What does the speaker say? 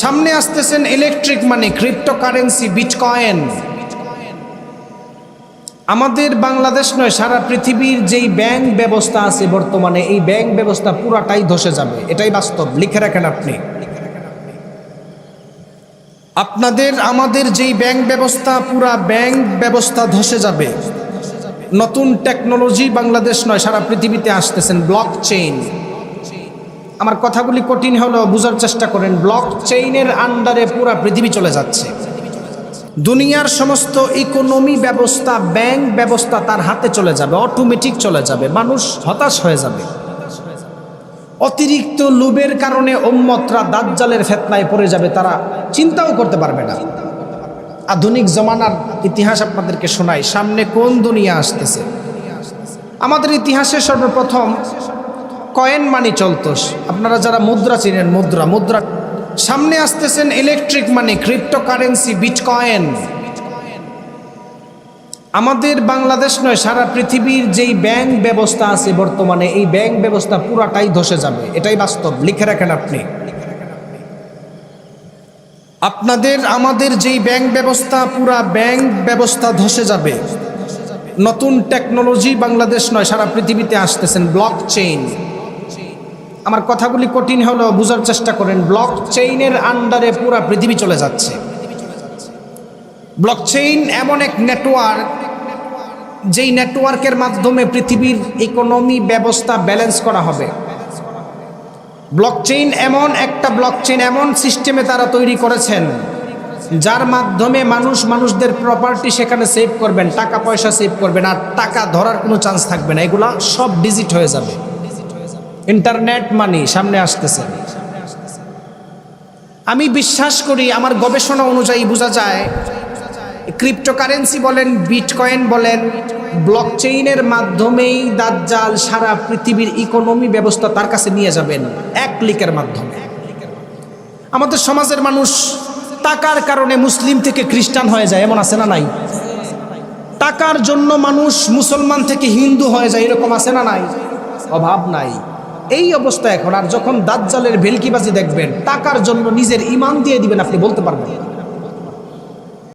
সামনে আসতেছেন ইলেকট্রিক মানি, cryptocurrency, bitcoin. আমাদের বাংলাদেশ নয়, সারা পৃথিবীর যেই ব্যাংক ব্যবস্থা আছে বর্তমানে, এই ব্যাংক ব্যবস্থা পুরাটাই ধসে যাবে। এটাই বাস্তব, লিখে রাখেন আপনি। আপনাদের আমাদের যেই ব্যাংক ব্যবস্থা, পুরা ব্যাংক ব্যবস্থা ধসে যাবে। নতুন টেকনোলজি বাংলাদেশ নয়, সারা পৃথিবীতে আসতেছেন। ব্লক চেইন, আমার কথাগুলি কঠিন হলেও বোঝার চেষ্টা করেন। ব্লক চেইনের আন্ডারে পুরা পৃথিবী চলে যাচ্ছে। দুনিয়ার সমস্ত ইকোনমি ব্যবস্থা, ব্যাংক ব্যবস্থা তার হাতে চলে যাবে, অটোমেটিক চলে যাবে। মানুষ হতাশ হয়ে যাবে। অতিরিক্ত লোভের কারণে উম্মতরা দাজ্জালের ফিতনায় পড়ে যাবে, তারা চিন্তাও করতে পারবে না। আধুনিক জমানার ইতিহাস আপনাদেরকে শোনাই, সামনে কোন দুনিয়া আসতেছে। আমাদের ইতিহাসে সর্বপ্রথম কয়েন মানি চলত। আপনারা যারা মুদ্রা চিনেন, মুদ্রা সামনে আসতেছেন ইলেকট্রিক মানি, ক্রিপ্টোকারেন্সি, বিটকয়েন। আমাদের বাংলাদেশ নয়, সারা পৃথিবীর যেই ব্যাংক ব্যবস্থা আছে বর্তমানে, এই ব্যাংক ব্যবস্থা পুরাটাই ধসে যাবে। এটাই বাস্তব, লিখে রাখেন আপনি। আপনাদের আমাদের যেই ব্যাংক ব্যবস্থা, পুরা ব্যাংক ব্যবস্থা ধসে যাবে। নতুন টেকনোলজি বাংলাদেশ নয়, সারা পৃথিবীতে আসতেছেন। ব্লক চেইন, আমার কথাগুলি কঠিন হলেও বোঝার চেষ্টা করেন। ব্লক চেইনের আন্ডারে পুরা পৃথিবী চলে যাচ্ছে। ব্লক চেইন এমন এক নেটওয়ার্ক, যেই নেটওয়ার্কের মাধ্যমে পৃথিবীর ইকোনমি ব্যবস্থা ব্যালেন্স করা হবে। ব্লকচেইন এমন একটা ব্লকচেইন, এমন সিস্টেমে তারা তৈরি করেছেন, যার মাধ্যমে মানুষদের প্রপার্টি সেখানে সেভ করবেন, টাকা পয়সা সেভ করবেন, আর টাকা ধরার কোনো চান্স থাকবে না। এগুলা সব ডিজিট হয়ে যাবে। ইন্টারনেট মানি সামনে আসতেছে। আমি বিশ্বাস করি, আমার গবেষণা অনুযায়ী বোঝা যায়, ক্রিপ্টোকারেন্সি বলেন, বিটকয়েন বলেন, ব্লকচেইনের মাধ্যমেই দাজ্জাল সারা পৃথিবীর ইকোনমি ব্যবস্থা তার কাছে নিয়ে যাবেন এক ক্লিকের মাধ্যমে। আমাদের সমাজের মানুষ টাকার কারণে মুসলিম থেকে খ্রিস্টান হয়ে যায়, এমন আছে না নাই? টাকার জন্য মানুষ মুসলমান থেকে হিন্দু হয়ে যায়, এরকম আছে না নাই? অভাব নাই। এই অবস্থা এখন। আর যখন দাজ্জালের ভেলকিবাজি দেখবেন, টাকার জন্য নিজের ঈমান দিয়ে দিবেন, আপনি বলতে পারবেন।